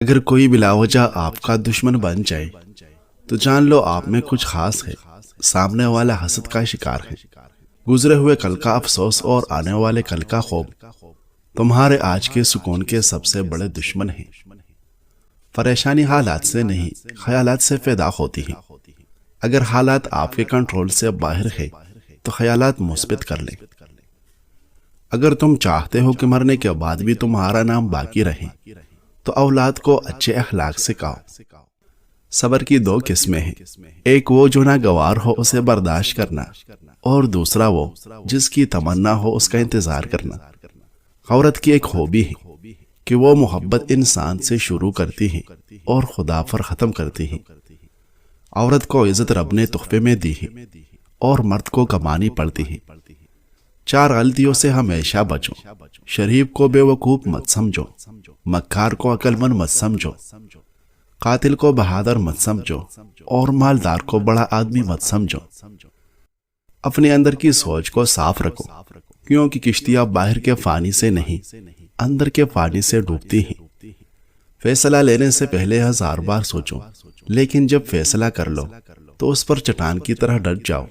اگر کوئی بلا وجہ آپ کا دشمن بن جائے تو جان لو آپ میں کچھ خاص ہے. سامنے والا حسد کا شکار ہے. گزرے ہوئے کل کا افسوس اور آنے والے کل کا خوف تمہارے آج کے سکون کے سب سے بڑے دشمن ہیں. پریشانی حالات سے نہیں، خیالات سے پیدا ہوتی ہیں. اگر حالات آپ کے کنٹرول سے باہر ہے تو خیالات مثبت کر لیں. اگر تم چاہتے ہو کہ مرنے کے بعد بھی تمہارا نام باقی رہے تو اولاد کو اچھے اخلاق سکھاؤ. صبر کی دو قسمیں ہیں، ایک وہ جو ناگوار ہو اسے برداشت کرنا، اور دوسرا وہ جس کی تمنا ہو اس کا انتظار کرنا. عورت کی ایک خوبی ہے کہ وہ محبت انسان سے شروع کرتی ہے اور خدا پر ختم کرتی ہے. عورت کو عزت رب نے تحفے میں دی ہے اور مرد کو کمانی پڑتی ہے. 4 غلطیوں سے ہمیشہ بچو. شریف کو بے وقوف مت سمجھو، مکار کو عقل مند مت سمجھو، قاتل کو بہادر مت سمجھو، اور مالدار کو بڑا آدمی مت سمجھو. اپنے اندر کی سوچ کو صاف رکھو، کیونکہ کشتیاں باہر کے پانی سے نہیں اندر کے پانی سے ڈوبتی ہیں. فیصلہ لینے سے پہلے 1000 بار سوچو، لیکن جب فیصلہ کر لو تو اس پر چٹان کی طرح ڈٹ جاؤ.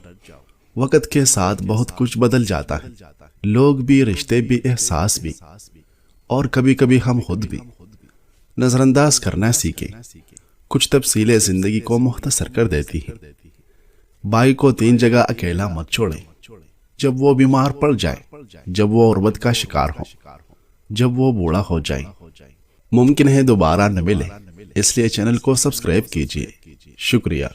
وقت کے ساتھ بہت کچھ بدل جاتا ہے، لوگ بھی، رشتے بھی، احساس بھی، اور کبھی کبھی ہم خود بھی. نظر انداز کرنا سیکھیں. کچھ تفصیلیں زندگی کو مختصر کر دیتی ہیں. بھائی کو 3 جگہ اکیلا مت چھوڑیں. جب وہ بیمار پڑ جائے، جب وہ غربت کا شکار ہو، جب وہ بوڑھا ہو جائے. ممکن ہے دوبارہ نہ ملے، اس لیے چینل کو سبسکرائب کیجیے. شکریہ.